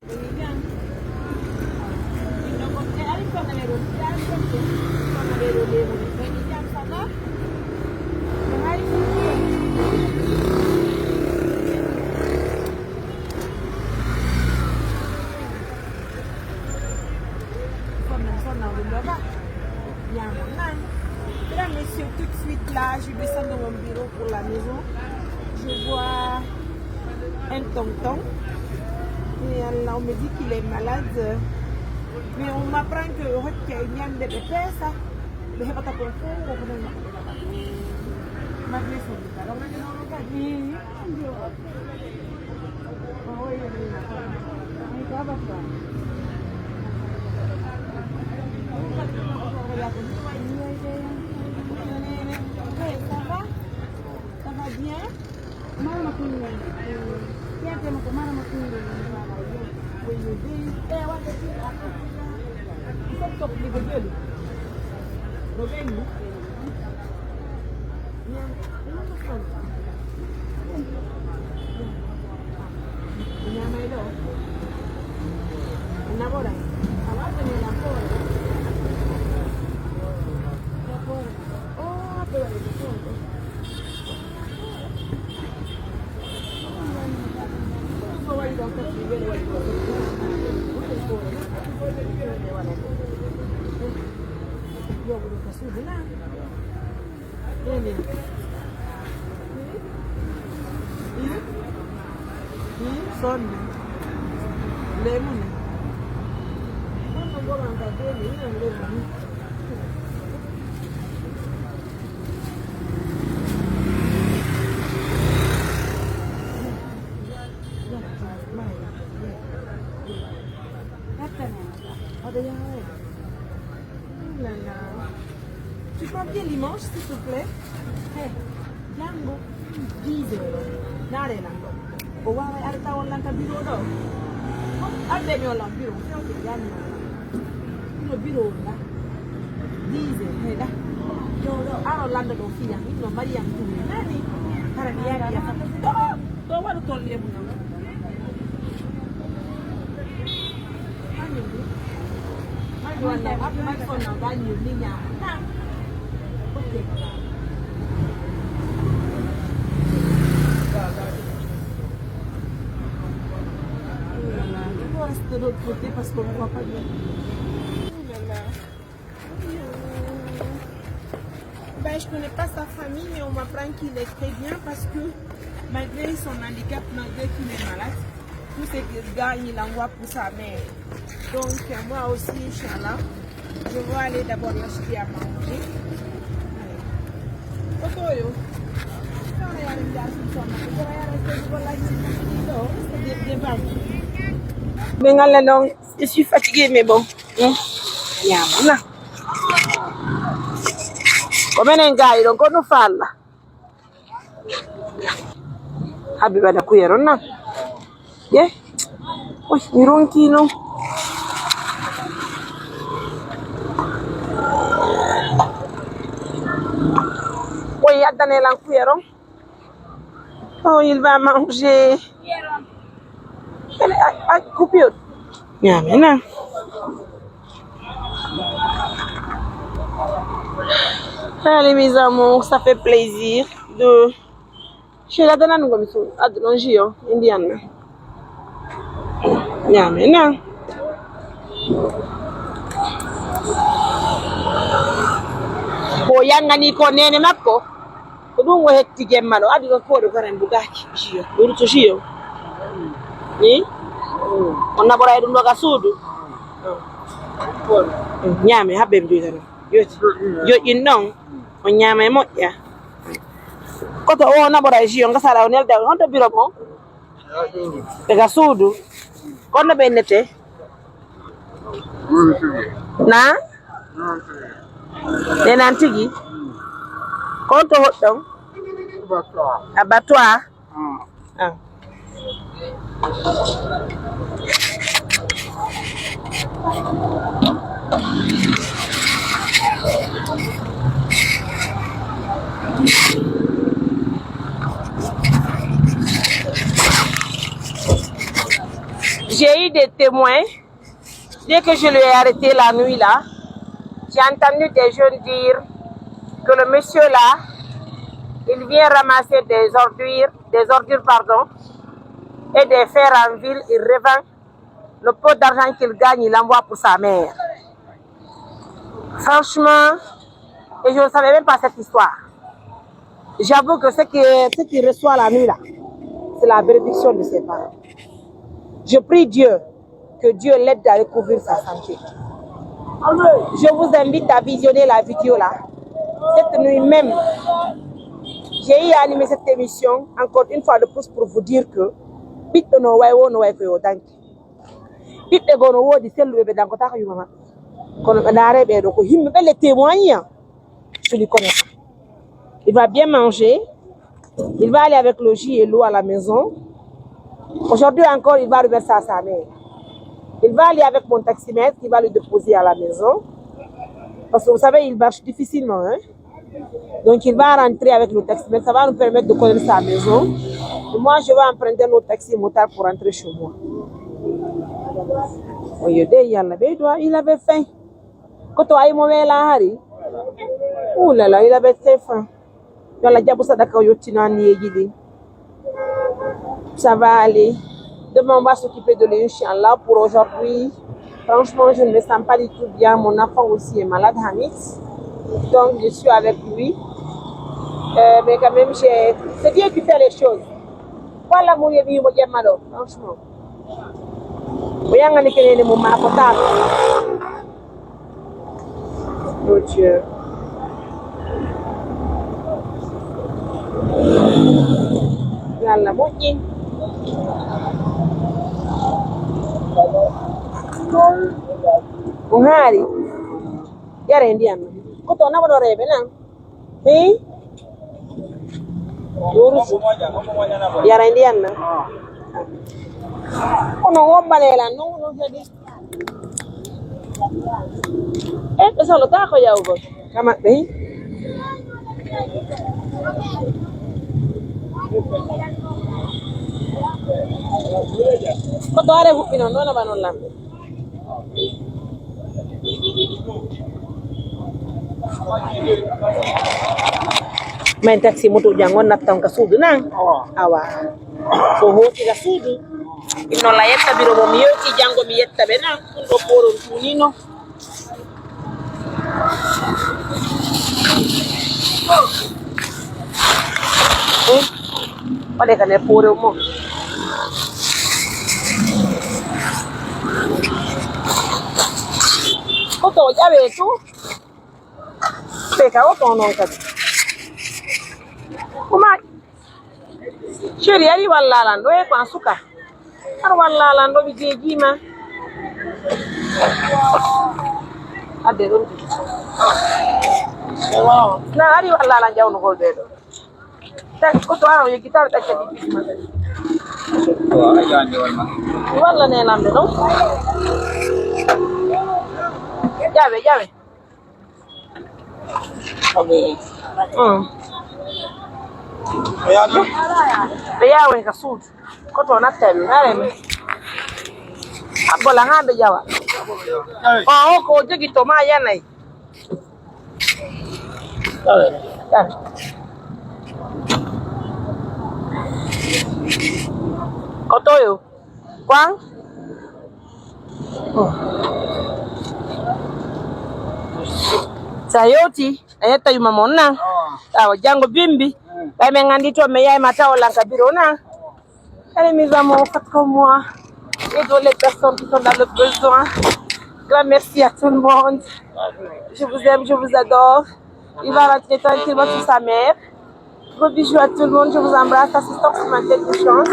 Mesdames, messieurs, tout de suite là, je descends dans mon bureau pour la maison. Je vois un tonton. Et là, on me dit qu'il est malade. Mais on m'apprend que il y a une dépense. Mais je pas pour ça va bien? Tu prends bien l'image, s'il te plaît? Hey, Lango, 10 euros. Nare Lango. O wawa arta wala ka biro do. Arde mi wala biro. Sio yani. No biro la. 10 euros. Hey da. Yo do aro landa do fiya. No Maria tu. Nani? Para dia dia. To waru tolle mu. Wala ako may phone na value niya. Okay. Je reste de l'autre côté parce qu'on ne voit pas bien. Ben, je ne connais pas sa famille, mais on m'apprend qu'il est très bien parce que malgré son handicap, malgré qu'il est malade, tout ce qu'il gagne, il envoie pour sa mère. Donc moi aussi, Inch'Allah, je vais aller d'abord l'acheter à manger. Je suis fatiguée, mais bon. Yamana. Come ne ngai non kono falla. Habiba da kuyero na. Ye. Oi, mi ronchino. Oui, attendez la cuillère. Oh, il va manger. Coupure. Yamena. Allez, mes amours, ça fait plaisir de. Je la donne à nous comme ça. À de manger, indienne. Yamena. Ko yangani ko nene makko ko ɗum o hetti gemmano adi ko foɗo karen bugaki jiyo ɓurto jiyo ni on naɓora e ɗum ɗo ka suudu ñaame habbe mi joytano yoti joƴƴin ɗon on ñaama e moƴƴa koto o naɓora e jiyo gasara o nelde honto biro mo ɓe ka suudu konno ɓe nete na nenan tigi konto hoɗɗon abattoir J'ai eu des témoins. Dès que je lui ai arrêté la nuit là, j'ai entendu des jeunes dire que le monsieur là, il vient ramasser des ordures pardon, et des fers en ville, il revend. Le pot d'argent qu'il gagne, il envoie pour sa mère. Franchement, et je ne savais même pas cette histoire. J'avoue que ce qu'il reçoit la nuit là, c'est la bénédiction de ses parents. Je prie Dieu, que Dieu l'aide à recouvrir sa santé. Je vous invite à visionner la vidéo là. Cette nuit même, j'ai eu à animer cette émission, encore une fois de plus pour vous dire que les témoins, je lui connais pas. Il va bien manger, il va aller avec le jus et l'eau à la maison. Aujourd'hui encore, il va reverser à sa mère. Il va aller avec mon taximètre, il va le déposer à la maison. Parce que vous savez, il marche difficilement. Hein? Donc il va rentrer avec le taximètre, ça va nous permettre de connaître sa maison. Et moi, je vais emprunter notre taxi motard pour rentrer chez moi. Il avait faim. Quand on a eu mon Harry, oh là là, il avait très faim. Ça va aller. Demain, on va s'occuper de lui, Inch'Allah. Pour aujourd'hui, franchement, je ne me sens pas du tout bien. Mon enfant aussi est malade, Hamid. Donc, je suis avec lui. Mais quand même, c'est Dieu qui fait les choses. Voilà, mon Dieu, franchement. Oh Dieu. Yalla moƴƴi on haari yare ndiyam ko to naɓaɗo reɓe nan i yare ndiyam nan kono wombanelan non non kadi ɓe salota ko yawgol kamaɓɓe ko doore huɓɓi noon ɗon aɓa noon lamɓe min taxi moto jangon nattan ka suudu nan awa so hootira suudu innolla yetta biro mo mi yewti janngo mi yetta ɓe nan ɗum ɗo poron tunino waɗe ka nder porew mo koto o ƴawe tu ɓe ka o to noon kadi kuma chéri ari wallalan ɗo e ko an suka ar wallalan ɗo ɓe jeejima adde ɗon na ari wallalan jawnugol ɓe ɗo koto ara o yeggitaro ɗacca ɗiɗima walla nelamde ɗon ƴawe ƴawe ɓe yawen ka suudu koto natta ɓe areme abbola ha ɓe ƴawa o ko jogi to ma yanayi kotoyo kwan sa yewti a yetta yuma mon nan awa janngo bimbi ɓay min anndi to mi yayma taw lanka bureau nan allez mes amours faites comme moi aidons les personnes qui sont dans le besoin. Grand merci à tout le monde, je vous aime, je vous adore. Il va rentrer tranquillement sur sa mère. Gros bisous à tout le monde, je vous embrasse. Assistance sur ma tête de chance.